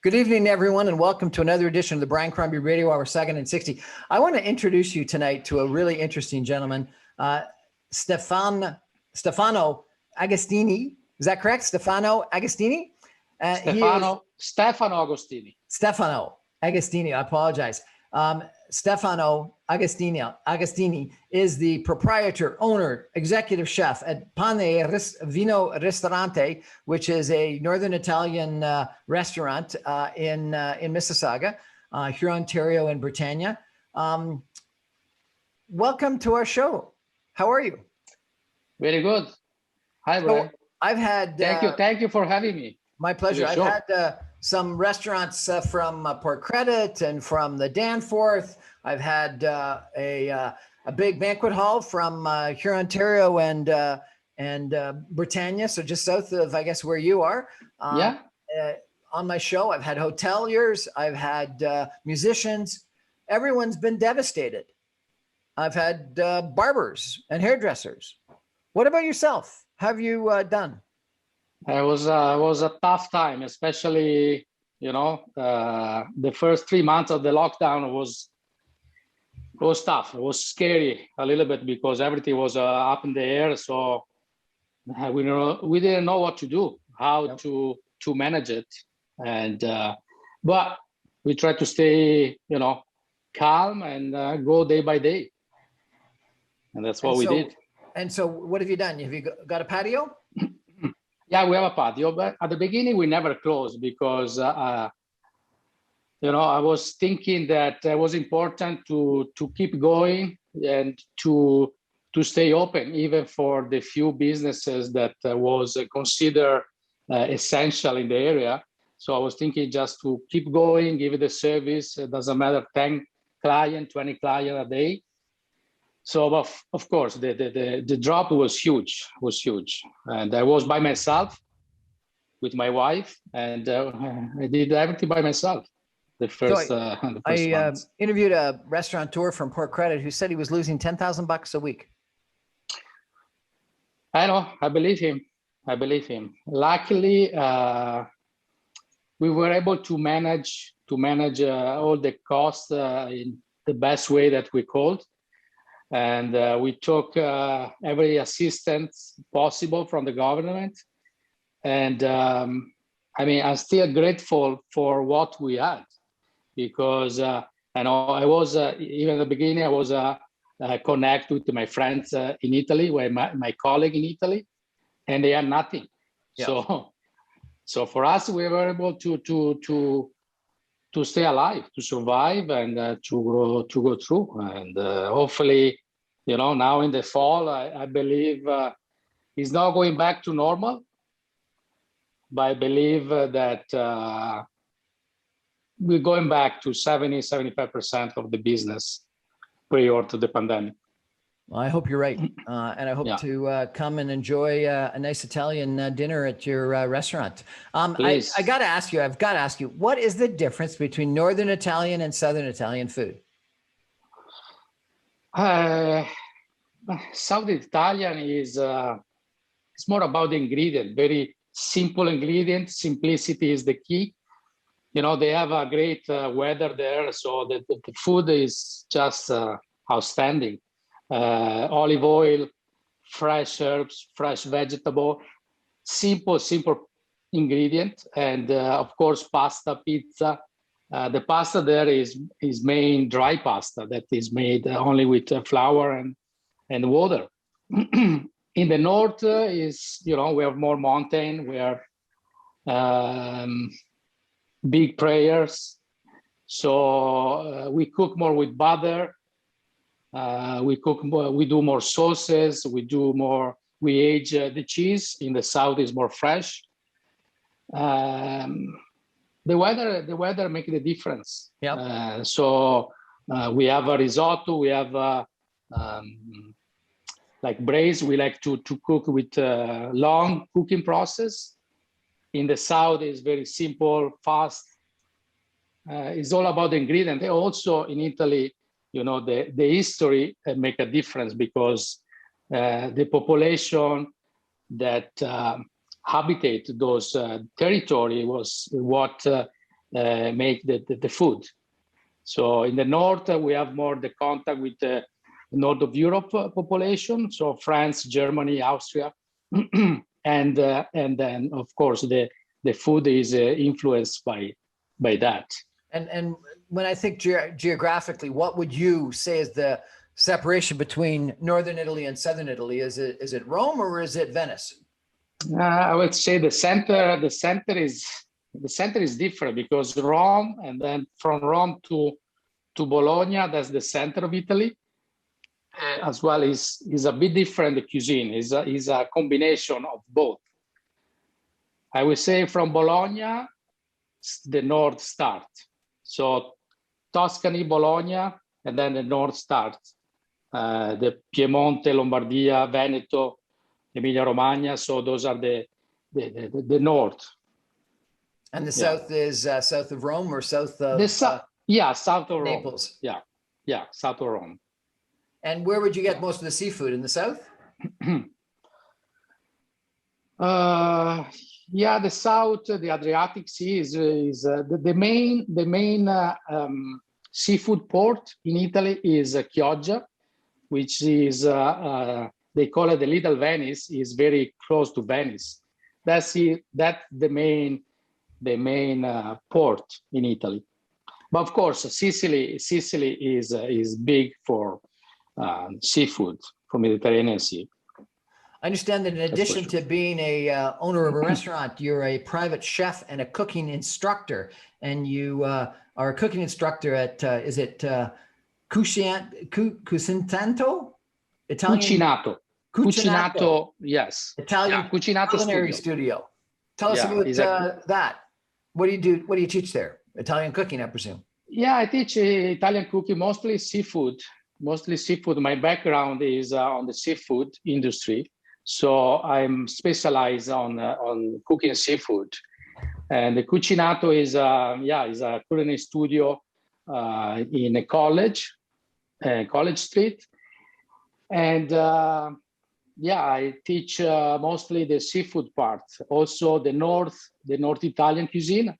Good evening, everyone, and welcome to another edition of the Brian Crombie Radio Hour, second and 60. I want to introduce you tonight to a really interesting gentleman, Stefano Agostini. Is that correct? Stefano Agostini? Stefano Agostini. Stefano Agostini, I apologize. Stefano Agostini is the proprietor, owner, executive chef at Pane Vino Ristorante, which is a Northern Italian restaurant in Mississauga, here, Ontario, and Britannia. Welcome to our show. How are you? Very good. Hi, Brian. So I've had. Thank you for having me. My pleasure. I've had some restaurants from Port Credit and from the Danforth. I've had a big banquet hall from here, Ontario, and Britannia, so just south of, I guess, where you are. On my show, I've had hoteliers, I've had musicians. Everyone's been devastated. I've had barbers and hairdressers. What about yourself? How have you done? It was a tough time, especially, the first 3 months of the lockdown was tough. It was scary a little bit because everything was up in the air. So we didn't know what to do, how to manage it. And but we tried to stay, calm and go day by day. And that's what we did. And so what have you done? Have you got a patio? Yeah, we have a patio, but at the beginning we never closed because, I was thinking that it was important to keep going and to stay open, even for the few businesses that was considered essential in the area. So I was thinking just to keep going, give it the service. It doesn't matter, 10 clients, 20 clients a day. So, of course, the drop was huge, And I was by myself with my wife, and I did everything by myself. The first months. Interviewed a restaurateur from Port Credit who said he was losing $10,000 a week. I know, I believe him. Luckily, we were able to manage all the costs in the best way that we could. And we took every assistance possible from the government. And I'm still grateful for what we had, because I was, even at the beginning, I was connected to my friends in Italy, my colleague in Italy, and they had nothing. Yeah. So for us, we were able to stay alive, to survive, and to go through. And hopefully, now in the fall, I believe it's not going back to normal, but I believe that we're going back to 70-75% of the business prior to the pandemic. Well, I hope you're right. And I hope to come and enjoy a nice Italian dinner at your restaurant. Please. I've got to ask you, what is the difference between Northern Italian and Southern Italian food? Southern Italian is it's more about the ingredient, very simple ingredient. Simplicity is the key. They have a great weather there, so the food is just outstanding. Olive oil, fresh herbs, fresh vegetable, simple ingredient, and of course pasta, pizza. The pasta there is made dry pasta that is made only with flour and water. In the north is we have more mountain, we have big prayers, so we cook more with butter. We cook more, we do more sauces, we age the cheese. In the south is more fresh. The weather makes the difference. Yeah. So we have a risotto, we have like braised, we like to cook with long cooking process. In the south is very simple, fast. It's all about the ingredient. Also in Italy, the history make a difference, because the population that habitate those territory was what make the food. So in the north, we have more the contact with the north of Europe population, so France, Germany, Austria, and then of course the food is influenced by that. And when I think geographically, what would you say is the separation between northern Italy and southern Italy? Is it Rome or is it Venice? I would say the center is different, because Rome, and then from Rome to Bologna, that's the center of Italy, as well is a bit different. The cuisine is a combination of both. I would say from Bologna, the north starts. So Tuscany, Bologna, and then the north starts. The Piemonte, Lombardia, Veneto, Emilia Romagna. So those are the north. And the south is south of Rome or south of south of Naples. Rome. Yeah, south of Rome. And where would you get most of the seafood? In the south? The south, the Adriatic Sea is the main seafood port in Italy is Chioggia, which is they call it the Little Venice. Is very close to Venice. That's the main port in Italy. But of course, Sicily is big for seafood from Mediterranean Sea. I understand that in addition to being a owner of a restaurant, you're a private chef and a cooking instructor, and you are a cooking instructor at is it Cucintanto? Italian? Cucinato, yes. Italian Cucinato culinary studio. Tell us about that. What do you do? What do you teach there? Italian cooking, I presume. Yeah, I teach Italian cooking, mostly seafood. My background is on the seafood industry. So I'm specialized on cooking seafood. And the Cucinato is a culinary studio in a college street. And I teach mostly the seafood part. Also the North Italian cuisine.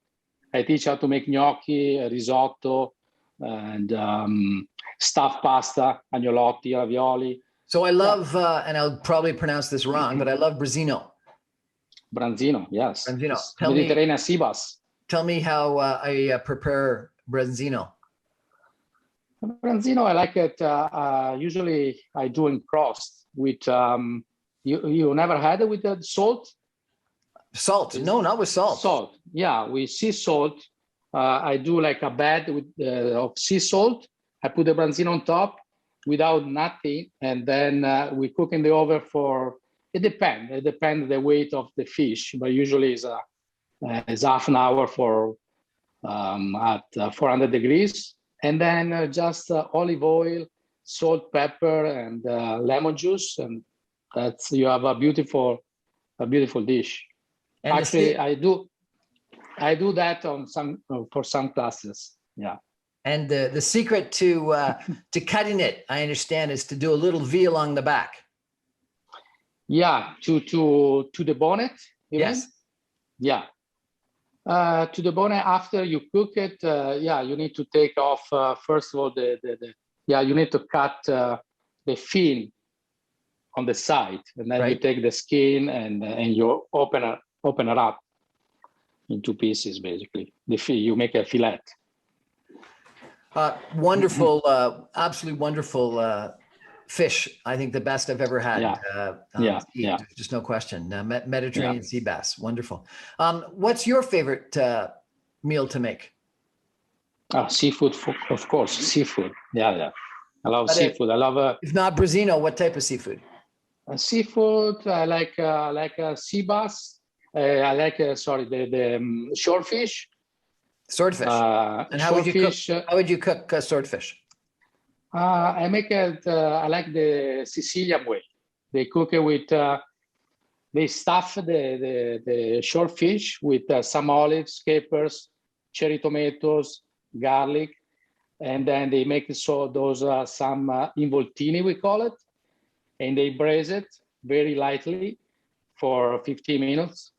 I teach how to make gnocchi, risotto, and stuffed pasta, agnolotti, ravioli. So I love, and I'll probably pronounce this wrong, but I love Branzino. Branzino, yes. Branzino. Mediterranean sea bass. Tell me how I prepare Branzino. Branzino, I like it. Usually I do in crust with, you never had it with the salt? Salt? No, not with salt. Salt, yeah, with sea salt. I do like a bed of sea salt. I put the Branzino on top without nothing, and then we cook in the oven for, it depends the weight of the fish, but usually it's half an hour for at 400 degrees, and then just olive oil, salt, pepper, and lemon juice, and you have a beautiful dish. And actually, I do that for some classes. Yeah. And the secret to cutting it, I understand, is to do a little V along the back. Yeah, to the bonnet. Yes. Mean? Yeah. To the bonnet after you cook it. You need to take off first of all you need to cut the fin on the side, and then you take the skin and you open it up in two pieces. Basically, you make a fillet. Wonderful, absolutely wonderful fish. I think the best I've ever had. There's just no question. Mediterranean sea bass, wonderful. What's your favorite meal to make? Seafood, of course. Seafood. Yeah. I love seafood. I love. If not Branzino, what type of seafood? Seafood. I like sea bass. I like the swordfish. Swordfish. And how would you cook swordfish? I make it. I like the Sicilian way. They cook it with. They stuff the swordfish with some olives, capers, cherry tomatoes, garlic, and then they make those some involtini, we call it, and they braise it very lightly for 15 minutes.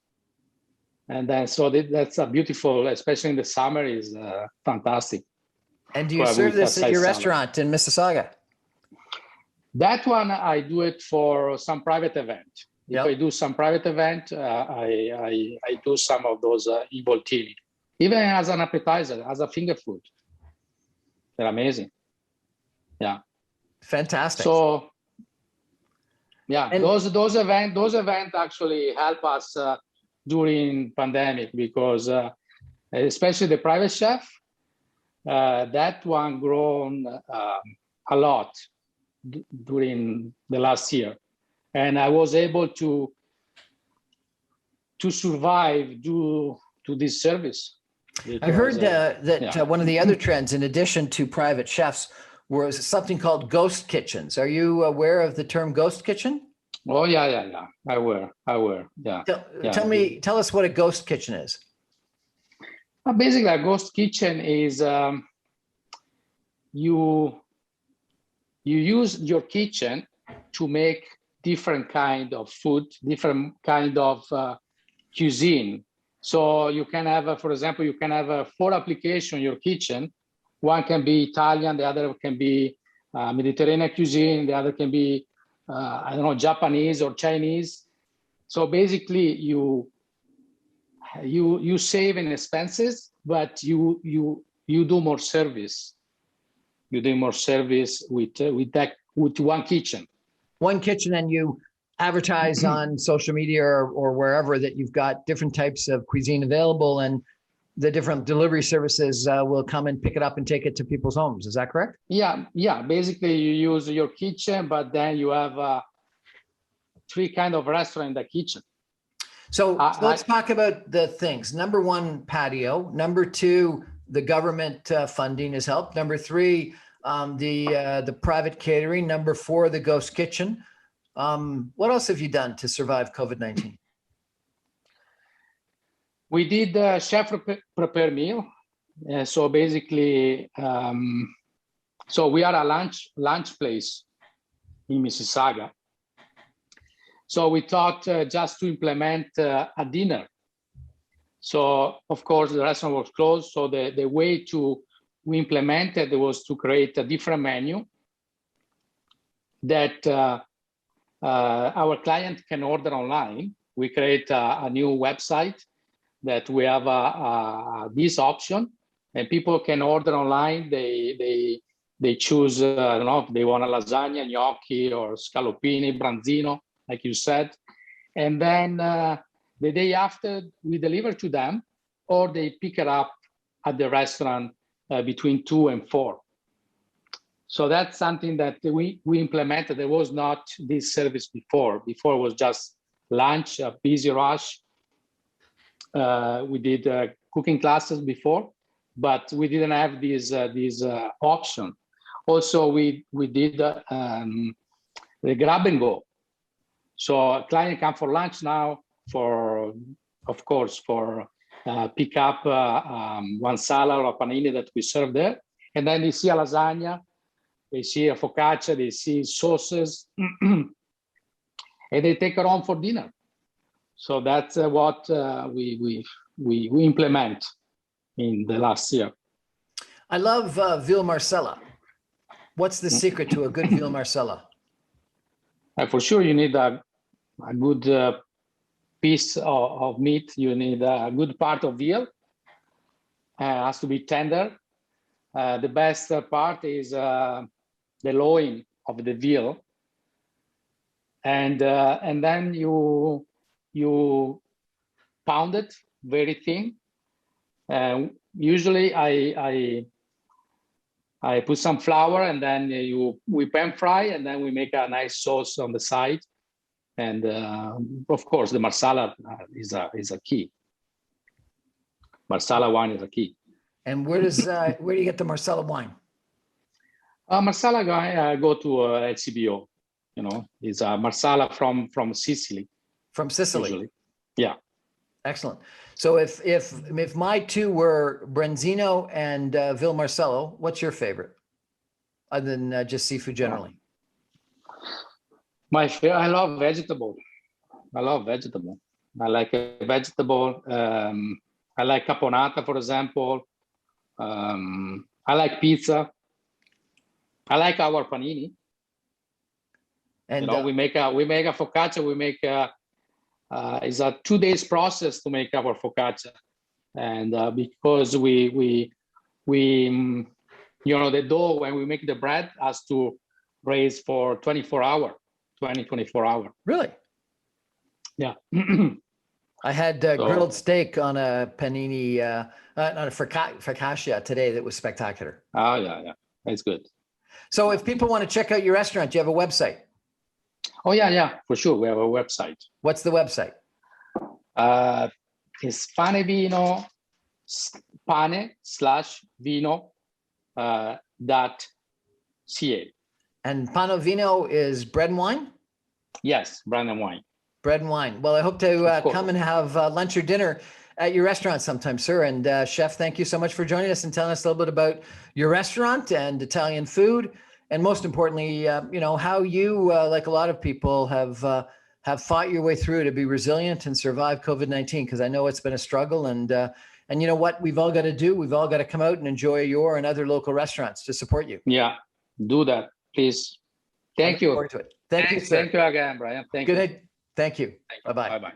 And then so that's a beautiful, especially in the summer, is fantastic. And do you serve this at your restaurant in Mississauga? That one, I do it for some private event. If I do some private event, I do some of those involtini, even as an appetizer, as a finger food. They're amazing. Yeah. Fantastic. So, yeah, and those events actually help us during pandemic, because especially the private chef, that one grown a lot during the last year, and I was able to survive due to this service. I heard that one of the other trends, in addition to private chefs, was something called ghost kitchens. Are you aware of the term ghost kitchen? Oh yeah. I were. Yeah. Tell us what a ghost kitchen is. Basically, a ghost kitchen is you use your kitchen to make different kind of food, different kind of cuisine. So you can have, for example, you can have 4 applications in your kitchen. One can be Italian, the other can be Mediterranean cuisine, the other can be I don't know, Japanese or Chinese. So basically, you save in expenses, but you do more service. You do more service with one kitchen. One kitchen, and you advertise on social media or wherever that you've got different types of cuisine available, and the different delivery services will come and pick it up and take it to people's homes. Is that correct? Yeah. Basically, you use your kitchen, but then you have 3 kind of restaurant in the kitchen. So let's talk about the things. Number 1, patio. Number 2, the government funding has helped. Number 3, the private catering. Number 4, the ghost kitchen. What else have you done to survive COVID-19? We did chef prepare meal. So basically, so we are a lunch place in Mississauga. So we thought just to implement a dinner. So of course the restaurant was closed. So the way we implemented was to create a different menu that our client can order online. We create a new website that we have this option, and people can order online. They choose, I don't know, if they want a lasagna, gnocchi, or scallopini, branzino, like you said. And then the day after, we deliver to them, or they pick it up at the restaurant between 2 and 4. So that's something that we implemented. There was not this service before. Before it was just lunch, a busy rush. We did cooking classes before, but we didn't have this option. Also, we did the grab and go. So a client come for lunch now, of course, for pick up one salad or a panini that we serve there. And then they see a lasagna, they see a focaccia, they see sauces, and they take it home for dinner. So that's what we implement in the last year. I love veal Marsala. What's the secret to a good veal Marsala? For sure, you need a good piece of meat. You need a good part of veal. It has to be tender. The best part is the loin of the veal, and then you pound it very thin. Usually, I put some flour, and then we pan fry, and then we make a nice sauce on the side. And of course, the Marsala is a key. Marsala wine is a key. And where do you get the Marsala wine? Marsala go to LCBO. You know, it's a Marsala from Sicily. From Sicily. Usually. Yeah. Excellent. So if my 2 were Branzino and Vil Marcello, what's your favorite, other than just seafood generally? My favorite, I love vegetable. I like a vegetable. I like caponata, for example. I like pizza. I like our panini. And We make a focaccia. We make it's a 2 days process to make our focaccia, and because we the dough when we make the bread has to raise for 24 hours. Really? Yeah. I had grilled steak on a panini, on a focaccia today that was spectacular. Oh, yeah. That's good. So if people want to check out your restaurant, do you have a website? Oh, yeah, for sure. We have a website. What's the website? It's panevino, pane/vino .ca. And Panovino is bread and wine? Yes, bread and wine. Bread and wine. Well, I hope to come and have lunch or dinner at your restaurant sometime, sir. And Chef, thank you so much for joining us and telling us a little bit about your restaurant and Italian food. And most importantly, how you, like a lot of people, have fought your way through to be resilient and survive COVID-19, because I know it's been a struggle. And you know what we've all got to do? We've all got to come out and enjoy your and other local restaurants to support you. Yeah, do that, please. Thank you. Thank you, sir. Thank you again, Brian. Thank you. Good. Thank you. Bye-bye. Bye-bye.